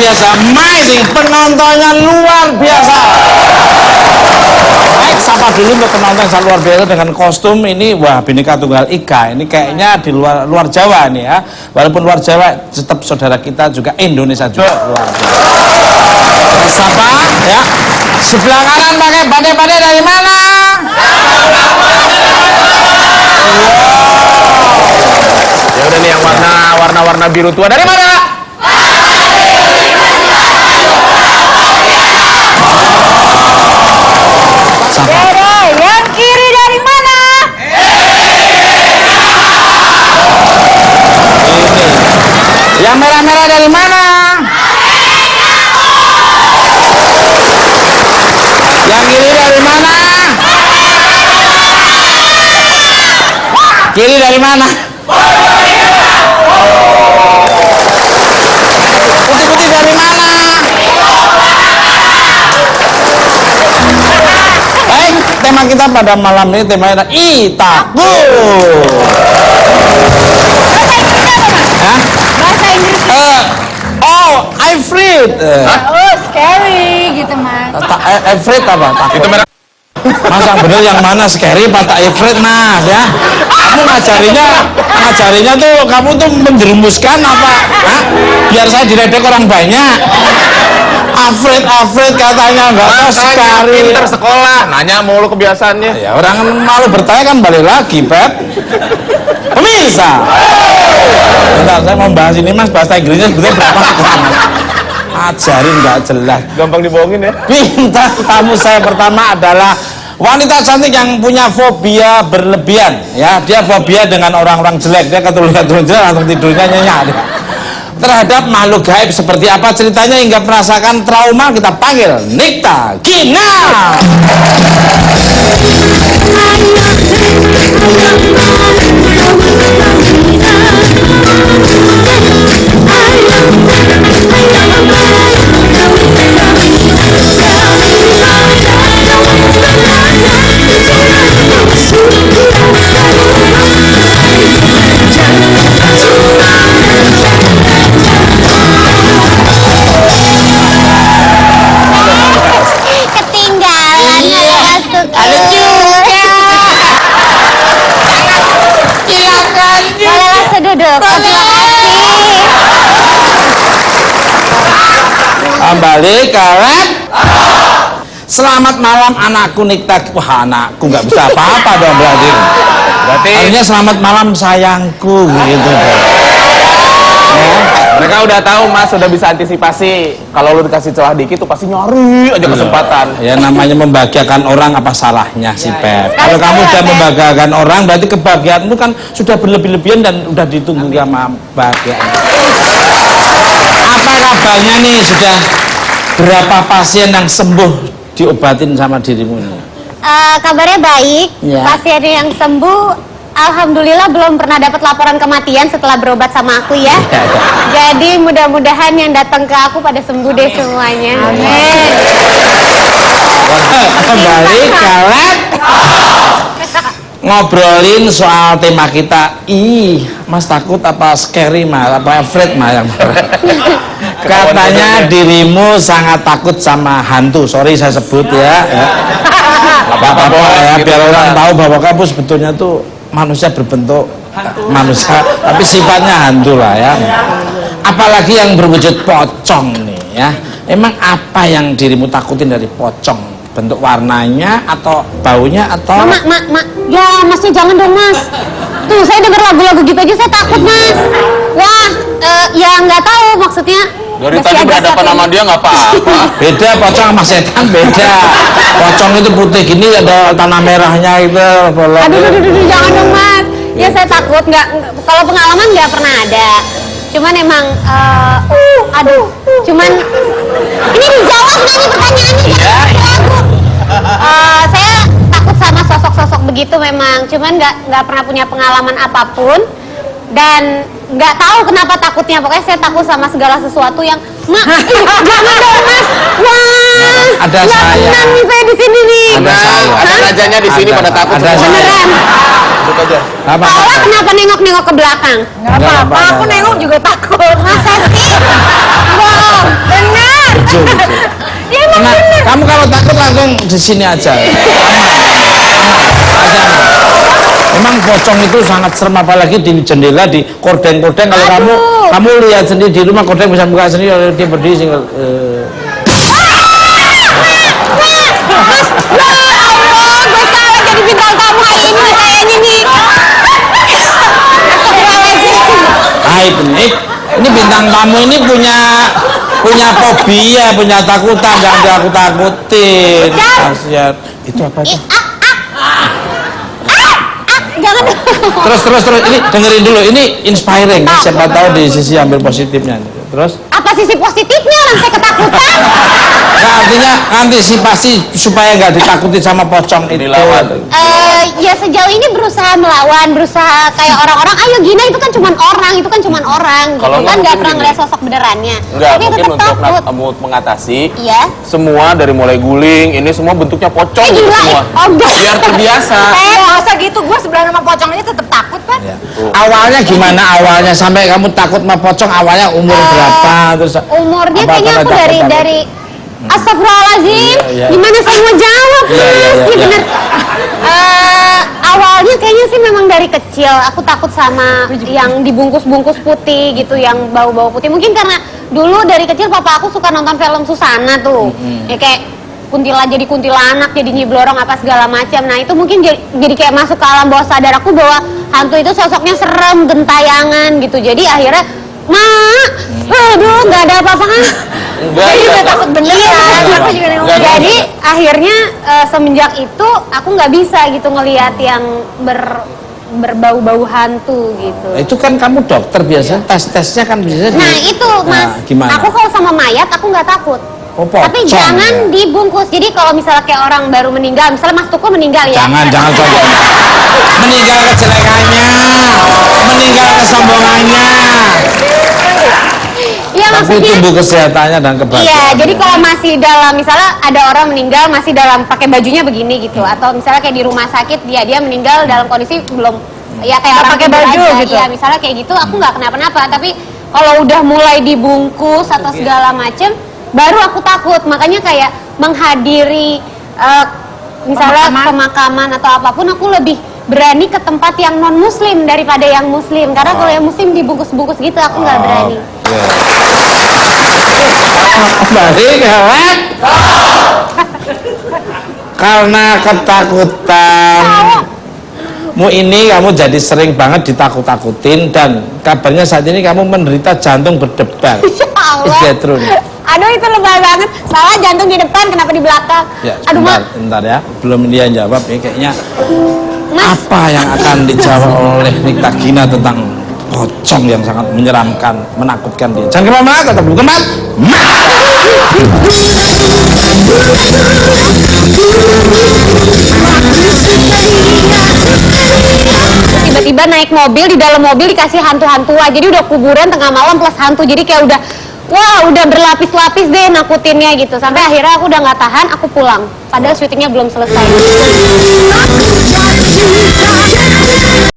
biasa, amazing, penontonnya luar biasa. Baik, sapa dulu untuk penonton yang luar biasa dengan kostum ini. Wah, Bhinneka Tunggal Ika. Ini kayaknya di luar Jawa nih ya. Walaupun luar Jawa, tetap saudara kita juga Indonesia juga luar biasa. Sapa ya. Sebelah kanan pakai badai-badai dari mana? Ya udah nih yang warna biru tua dari mana? Yang kiri dari mana? Ini. Yang merah-merah dari mana? Yang kiri dari mana? Kiri dari mana? Putih-putih dari mana? Baik, tema kita pada malam ini temanya Itaku. Bahasa Inggris. Oh, afraid. Oh, scary gitu, Mas. Afraid apa? Takut. Masa bener yang mana scary apa tak afraid, Mas ya? Kamu ngajarinya tuh kamu tuh menjerumuskan apa? Hah? Biar saya diledek orang banyak. Afraid katanya enggak tahu scary. Pinter sekolah, nanya mulu kebiasaannya. Ya orang malu bertanya kan balik lagi, Pep. Pemirsa. Bentar, saya mau bahas ini, Mas, bahasa Inggrisnya sebetulnya berapa sekarang? Ajarin nggak jelas. Gampang dibohongin ya. Bintang tamu saya pertama adalah wanita cantik yang punya fobia berlebihan. Ya, dia fobia dengan orang-orang jelek. Dia keturunan jelek langsung tidurnya nyenyak. Terhadap makhluk gaib seperti apa ceritanya hingga merasakan trauma, kita panggil Nikta Gina. Ketinggalan masuk. Ada juga. Silakan. Boleh langsung duduk. Terima kasih. Kembali ke lab. Selamat malam anakku Nikta. Wah, anakku nggak bisa apa-apa dong berarti. Akhirnya selamat malam sayangku gitu. Ya, mereka udah tahu, Mas, udah bisa antisipasi. Kalau lu dikasih celah dikit tuh pasti nyari aja kesempatan. Ya namanya membahagiakan orang, apa salahnya sih, Pep? Kalau kamu udah membahagiakan orang berarti kebahagiaanmu kan sudah berlebih-lebihan dan udah ditunggu sama bahagia. Apa kabarnya nih, sudah berapa pasien yang sembuh diobatin sama dirimu ini? Kabarnya baik. Ya. Pasien yang sembuh alhamdulillah belum pernah dapat laporan kematian setelah berobat sama aku ya. Jadi mudah-mudahan yang datang ke aku pada sembuh deh semuanya. Amin. Kembali ke lab. Ngobrolin soal tema kita. Mas takut apa scary, Mas? Apa afraid, Mas? Katanya dirimu sangat takut sama hantu. Sorry saya sebut ya. Gak apa-apa ya, biar orang tahu bahwa kamu sebetulnya tuh manusia berbentuk manusia, tapi sifatnya hantu lah ya. Apalagi yang berwujud pocong nih ya. Emang apa yang dirimu takutin dari pocong? Bentuk warnanya atau baunya atau? Mak, ya Masnya jangan dong, Mas. Tuh saya denger lagu-lagu gitu aja saya takut, Mas. Wah, ya nggak tahu maksudnya. Dari tadi berhadapan sama dia nggak apa-apa. Beda pocong sama setan, beda. Pocong itu putih gini, ada tanah merahnya itu. Aduh, jangan dong, Mas. Ya saya takut, nggak. Kalau pengalaman nggak pernah ada. Cuman emang, cuman ini dijawab nggak nih pertanyaannya? Iya. Saya takut sama sosok-sosok begitu memang. Cuman nggak pernah punya pengalaman apapun. Dan nggak tahu kenapa takutnya, pokoknya saya takut sama segala sesuatu yang jangan dong, Mas. Wah, Ada Nggak saya. tenang nih saya di sini nih. Ada saya. Ada rajanya di sini pada takut Ada semua. saya. Beneran. Duduk aja. Apa? Paula kenapa nengok-nengok ke belakang? Nggak apa-apa, aku nengok juga takut. Masa sih? Bohong. Benar. Lucu, lucu. Ya emang Nah, benar. kamu kalau takut langsung di sini aja. Aman. Memang pocong itu sangat serem, apalagi di jendela, di kordeng-kordeng. Kalau kamu lihat sendiri di rumah, kordeng bisa buka sendiri, kalau dia berdiri single. Ya Allah, gue salah jadi bintang tamu hari ini kayaknya nih. Astagfirullahaladzim. Ini bintang tamu ini punya fobia, punya takutan, jangan ditakut-takutin. Kasihan. Itu apa itu? Jangan. Terus ini dengerin dulu, ini inspiring, siapa tahu di sisi ambil positifnya. Terus Apa sisi positifnya orang saya ketakutan? nah, artinya antisipasi supaya nggak ditakuti sama pocong itu. Dilawan. Ya sejauh ini berusaha melawan, berusaha kayak orang-orang, ayo Gina itu kan cuman orang, itu kan cuman orang, Kalau gitu kan nggak nggak mungkin pernah gini. ngeliat sosok benerannya. Enggak, Tapi mungkin tetap untuk takut. kamu mengatasi Iya. semua dari mulai guling, ini semua bentuknya pocong gitu Gila, semua. oh, enggak. Biar terbiasa. Masa gitu, gue sebelah sama pocong ini tetap takut kan? Ya. Awalnya gimana awalnya sampai kamu takut sama pocong, awalnya umur berapa terus Umurnya apa kayaknya karena aku takut? dari Astagfirullahaladzim, Iya, iya. gimana saya mau jawab Iya, mas? iya, Iya iya. bener. Awalnya kayaknya sih memang dari kecil aku takut sama yang dibungkus-bungkus putih gitu, yang bau-bau putih. Mungkin karena dulu dari kecil papa aku suka nonton film Susana tuh, ya kayak jadi kuntilanak, jadi Nyi Blorong apa segala macam. Nah itu mungkin jadi kayak masuk ke alam bawah sadar aku bahwa hantu itu sosoknya serem, gentayangan gitu. Jadi akhirnya aduh nggak ada apa-apa kan? Enggak, Jadi enggak. udah takut beneran. Iya, Aku juga nengok. enggak. Jadi akhirnya semenjak itu aku nggak bisa gitu ngelihat yang berbau-bau hantu gitu. itu kan kamu dokter biasanya tes-tesnya kan biasanya Nah itu mas, gimana? aku kalau sama mayat aku nggak takut. Oh, pocong, Tapi jangan ya. dibungkus. Jadi kalau misalnya kayak orang baru meninggal, misalnya Mas Tukul meninggal ya. jangan contoh. Meninggal kejelekannya, meninggal kesombongannya, Iya tapi maksudnya. tumbuh kesehatannya dan kebahagiaan. Iya, jadi kalau masih dalam misalnya ada orang meninggal masih dalam pakai bajunya begini gitu, atau misalnya kayak di rumah sakit dia meninggal dalam kondisi belum ya kayak Nggak orang pakai tidur baju aja. gitu. Iya, misalnya kayak gitu aku nggak kenapa-napa, tapi kalau udah mulai dibungkus atau segala macem baru aku takut. Makanya kayak menghadiri misalnya pemakaman atau apapun aku lebih berani ke tempat yang non muslim daripada yang muslim, karena kalau yang muslim dibungkus-bungkus gitu aku nggak berani. Baik, kawan. Karena ketakutanmu ini kamu jadi sering banget ditakut-takutin, dan kabarnya saat ini kamu menderita jantung berdebar. Ya Allah. Is that true? Aduh itu lebay banget. Salah jantung di depan, kenapa di belakang? Ya, Aduh sebentar, mak, sebentar ya. Belum dia yang jawab ya kayaknya. mas, Apa yang akan dijawab oleh Nikta Gina tentang pocong yang sangat menyeramkan, menakutkan dia? Jangan kemana-mana, tetap di Kemat. tiba-tiba naik mobil, di dalam mobil dikasih hantu-hantuan. Jadi udah kuburan tengah malam plus hantu. Jadi kayak udah, wah udah berlapis-lapis deh nakutinnya gitu. Sampai akhirnya aku udah nggak tahan, aku pulang. Padahal syutingnya belum selesai.